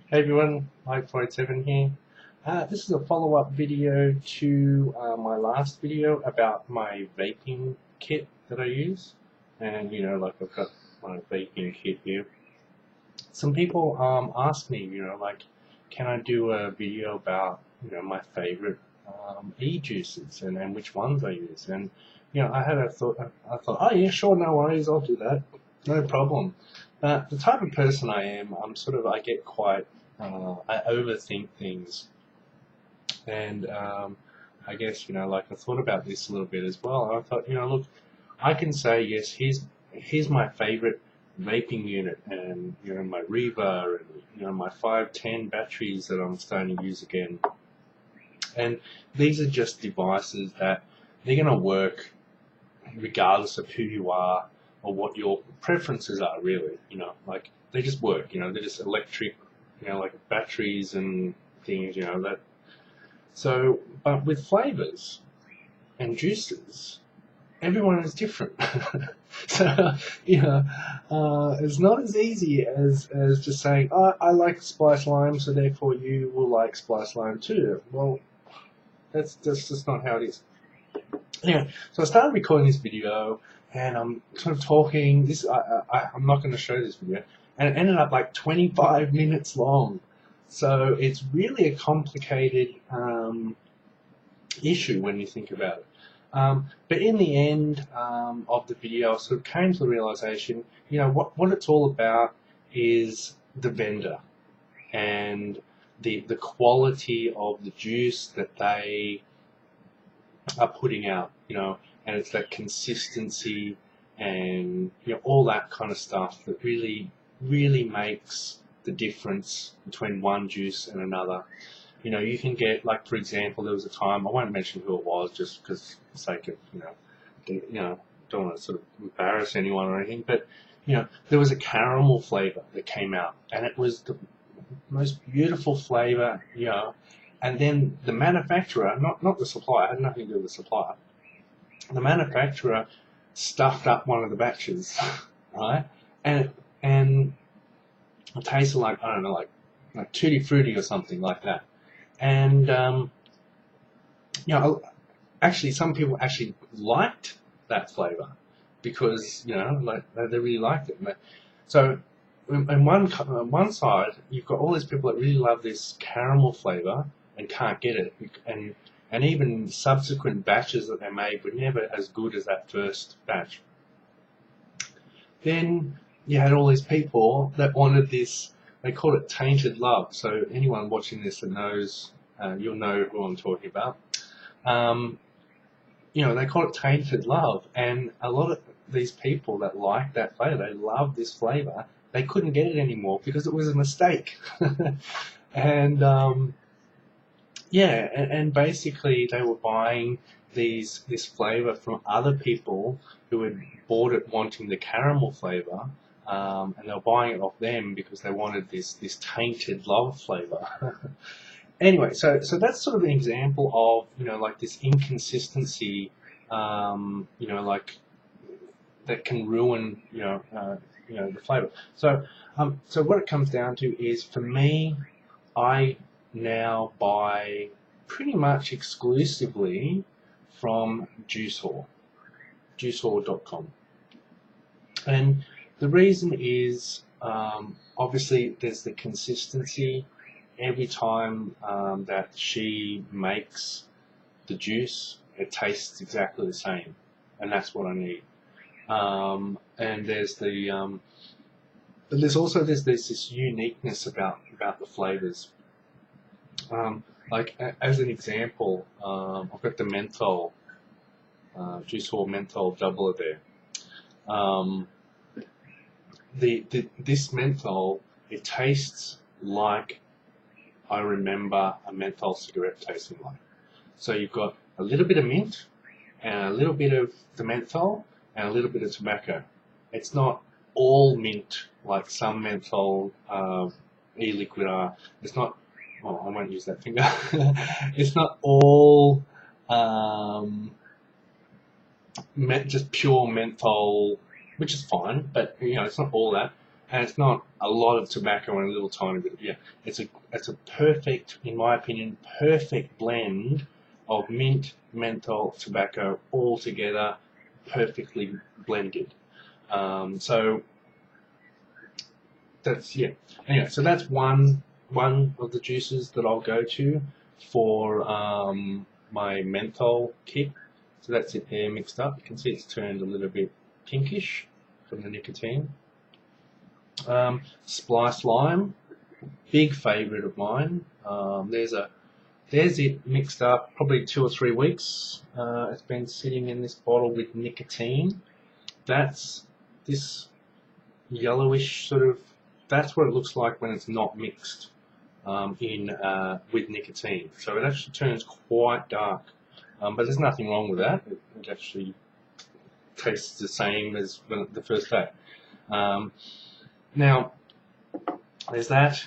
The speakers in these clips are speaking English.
Hey everyone, light487 here. This is a follow-up video to my last video about my vaping kit that I use. And like I've got my vaping kit here. Some people ask me, can I do a video about, my favorite e-juices and which ones I use? And, I thought, oh yeah, sure, no worries, I'll do that. No problem. But the type of person I am, I get quite I overthink things, and I guess I thought about this a little bit as well. And I thought, look, I can say yes. Here's my favorite vaping unit, and my Reva, and my 510 batteries that I'm starting to use again. And these are just devices that they're going to work regardless of who you are or what your preferences are. Really, like they just work. They're just electric. Like batteries and things, that. So, but with flavors and juices, everyone is different. So, it's not as easy as just saying, oh, I like Spice Lime, so therefore you will like Spice Lime too. Well, that's just not how it is. Anyway, so I started recording this video, and I'm sort of talking. I'm not going to show this video. And it ended up like 25 minutes long. So it's really a complicated issue when you think about it. But in the end of the video, I sort of came to the realization, what it's all about is the vendor and the quality of the juice that they are putting out, and it's that consistency and all that kind of stuff that really makes the difference between one juice and another. You can get, like, for example, there was a time, I won't mention who it was just because for the sake of, don't want to sort of embarrass anyone or anything, but, there was a caramel flavor that came out, and it was the most beautiful flavor, and then the manufacturer, not the supplier, had nothing to do with the supplier, the manufacturer stuffed up one of the batches, right? And it tasted like, I don't know, like Tutti Frutti or something like that. And, actually some people actually liked that flavor because, they really liked it. So on one side, you've got all these people that really love this caramel flavor and can't get it. And even subsequent batches that they made were never as good as that first batch. Then you had all these people that wanted this, they called it tainted love. So anyone watching this that knows, you'll know who I'm talking about. They call it tainted love. And a lot of these people that like that flavor, they love this flavor, they couldn't get it anymore because it was a mistake. And, and basically they were buying this flavor from other people who had bought it wanting the caramel flavor, and they were buying it off them because they wanted this tainted love flavor. Anyway, so that's sort of an example of like this inconsistency, like that can ruin the flavor. So what it comes down to is, for me, I now buy pretty much exclusively from juicehall.com. And the reason is, obviously there's the consistency. Every time that she makes the juice, it tastes exactly the same, and that's what I need. And there's there's this uniqueness about the flavors. Like as an example, I've got the menthol, Juice Hall menthol doubler there. This menthol, it tastes like I remember a menthol cigarette tasting like. So you've got a little bit of mint and a little bit of the menthol and a little bit of tobacco. It's not all mint like some menthol e-liquid are. It's not, well, I won't use that finger. It's not all just pure menthol, which is fine, but it's not all that. and it's not a lot of tobacco and a little tiny bit of, yeah, it's a perfect, in my opinion, perfect blend of mint, menthol, tobacco all together, perfectly blended. So that's, yeah. Anyway, so that's one of the juices that I'll go to for my menthol kit. So that's it there mixed up. You can see it's turned a little bit pinkish from the nicotine. Spliced lime, big favourite of mine. There's it mixed up, probably 2 or 3 weeks. It's been sitting in this bottle with nicotine. That's this yellowish sort of, that's what it looks like when it's not mixed with nicotine. So it actually turns quite dark, but there's nothing wrong with that. It actually tastes the same as the first day. Now, there's that.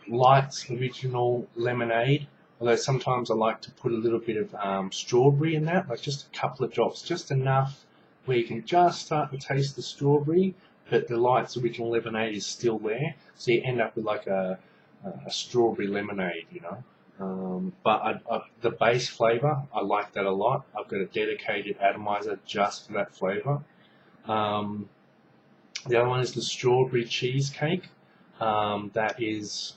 Light's original lemonade, although sometimes I like to put a little bit of strawberry in that, like just a couple of drops, just enough where you can just start to taste the strawberry, but the Light's original lemonade is still there, so you end up with like a strawberry lemonade, you know. But the base flavour, I like that a lot. I've got a dedicated atomizer just for that flavour. The other one is the strawberry cheesecake. That is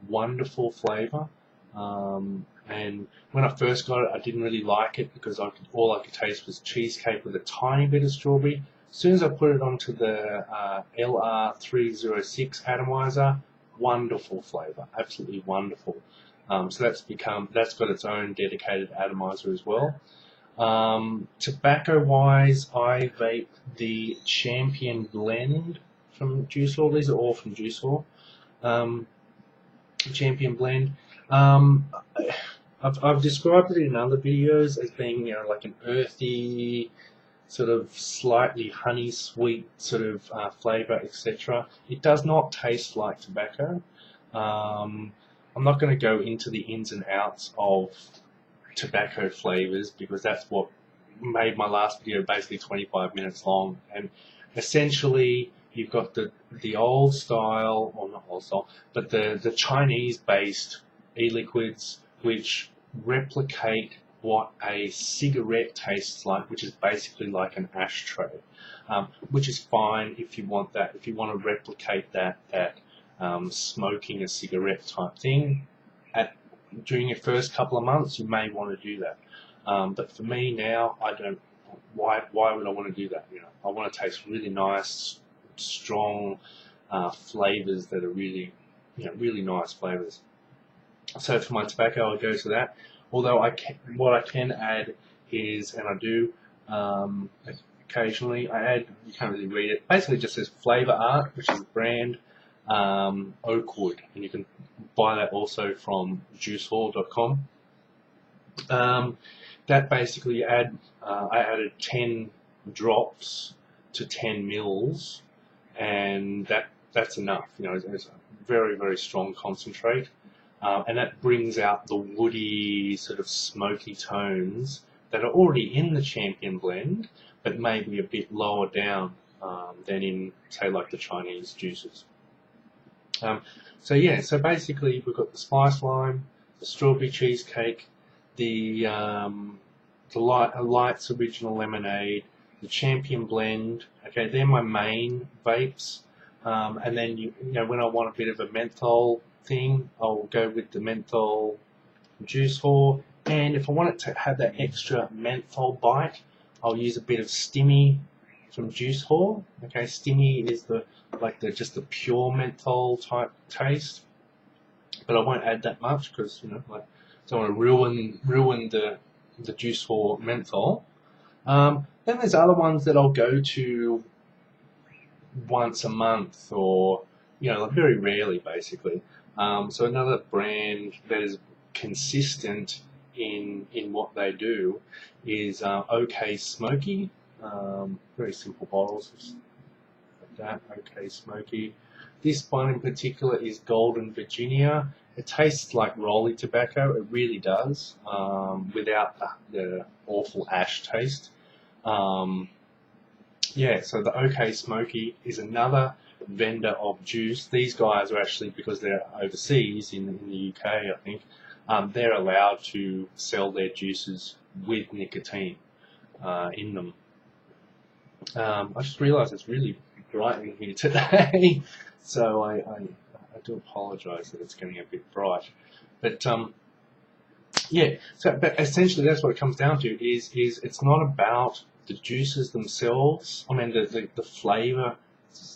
wonderful flavour. And when I first got it, I didn't really like it because all I could taste was cheesecake with a tiny bit of strawberry. As soon as I put it onto the light487's atomizer, wonderful flavour, absolutely wonderful. So that's got its own dedicated atomizer as well. Tobacco-wise, I vape the Champion Blend from Juice Hall. These are all from Juice Hall. Champion Blend. I've described it in other videos as being, you know, like an earthy, sort of slightly honey sweet sort of flavour, etc. It does not taste like tobacco. I'm not going to go into the ins and outs of tobacco flavours because that's what made my last video basically 25 minutes long. And essentially, you've got the old style, or not old style, but the Chinese-based eLiquids, which replicate what a cigarette tastes like, which is basically like an ashtray, which is fine if you want that. If you want to replicate that smoking a cigarette type thing, during your first couple of months, you may want to do that. But for me now, I don't. Why would I want to do that? You know, I want to taste really nice, strong flavors that are really, you know, really nice flavors. So for my tobacco, I'll go to that. Although what I can add is, and I do occasionally, I add. You can't really read it. Basically, it just says Flavor Art, which is the brand. Oakwood, and you can buy that also from juicehall.com. That basically I added 10 drops to 10 mils, and that's enough. You know, it's a very, very strong concentrate, and that brings out the woody sort of smoky tones that are already in the Champion Blend, but maybe a bit lower down than in, say, like the Chinese juices. So yeah, so basically we've got the spiced lime, the strawberry cheesecake, the Light's original lemonade, the Champion Blend. Okay, they're my main vapes. And then you know, when I want a bit of a menthol thing, I'll go with the menthol Juice Hall. And if I want it to have that extra menthol bite, I'll use a bit of Stimmy from Juice Hall. Okay, Stimmy is just the pure menthol type taste, but I won't add that much because, you know, like, don't want to ruin the Juice Hall menthol. Then there's other ones that I'll go to once a month, or, you know, like very rarely, basically. So another brand that is consistent in what they do is OK Smoky. Very simple bottles. That OK Smoky. This one in particular is Golden Virginia. It tastes like rolly tobacco. It really does, without the awful ash taste. Yeah, so the OK Smoky is another vendor of juice. These guys are actually, because they're overseas in the UK, I think, they're allowed to sell their juices with nicotine in them. I just realised it's really bright in here today, so I do apologise that it's getting a bit bright. But yeah, but essentially that's what it comes down to, is it's not about the juices themselves, I mean the flavour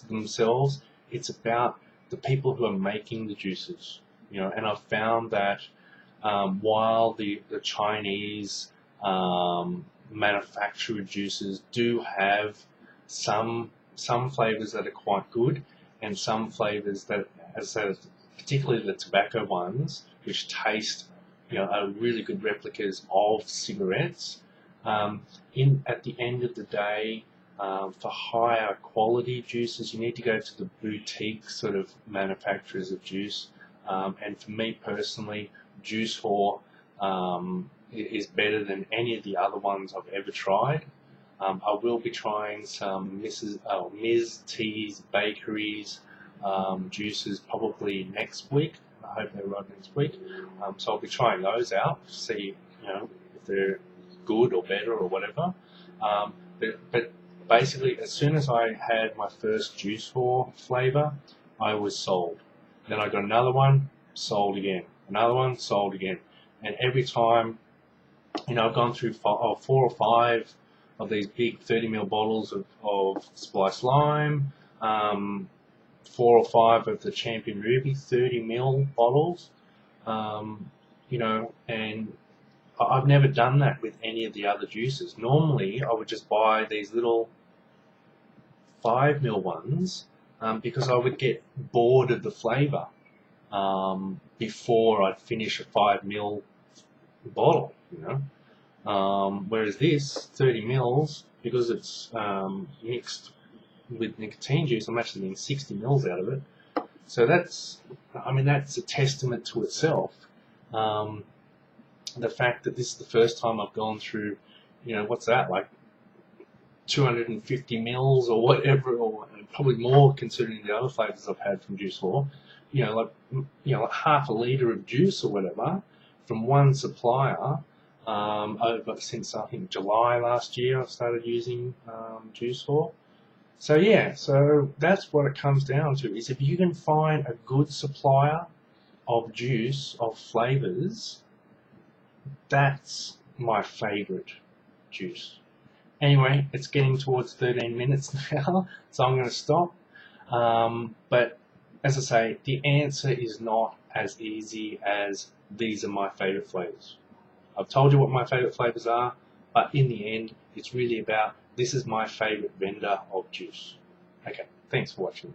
themselves, it's about the people who are making the juices, you know. And I've found that while the Chinese manufactured juices do have some flavours that are quite good, and some flavours that, as I said, particularly the tobacco ones, which taste, you know, are really good replicas of cigarettes. At the end of the day, for higher quality juices, you need to go to the boutique sort of manufacturers of juice. And for me personally, Juice Whore is better than any of the other ones I've ever tried. I will be trying some Ms. T's Bakeries juices probably next week. I hope they're right next week. So I'll be trying those out to see, you know, if they're good or better or whatever. But basically, as soon as I had my first Juice Whore flavour, I was sold. Then I got another one, sold again. Another one, sold again. And every time, you know, I've gone through 4 or 5 of these big 30ml bottles of Spiced Lime, 4 or 5 of the Champion Ruby 30ml bottles, you know, and I've never done that with any of the other juices. Normally, I would just buy these little 5ml ones because I would get bored of the flavour before I'd finish a 5ml bottle, you know. Whereas this 30ml, because it's mixed with nicotine juice, I'm actually getting 60ml out of it. So that's, I mean, that's a testament to itself. The fact that this is the first time I've gone through, you know, what's that, like 250ml or whatever, or probably more considering the other flavours I've had from Juice Whore. You know, like half a litre of juice or whatever from one supplier. Over since I think July last year, I've started using Juice Whore. So yeah, so that's what it comes down to, is if you can find a good supplier of juice, of flavours, that's my favourite juice. Anyway, it's getting towards 13 minutes now, so I'm going to stop. But as I say, the answer is not as easy as these are my favourite flavours. I've told you what my favourite flavours are, but in the end, it's really about this is my favourite vendor of juice. Okay, thanks for watching.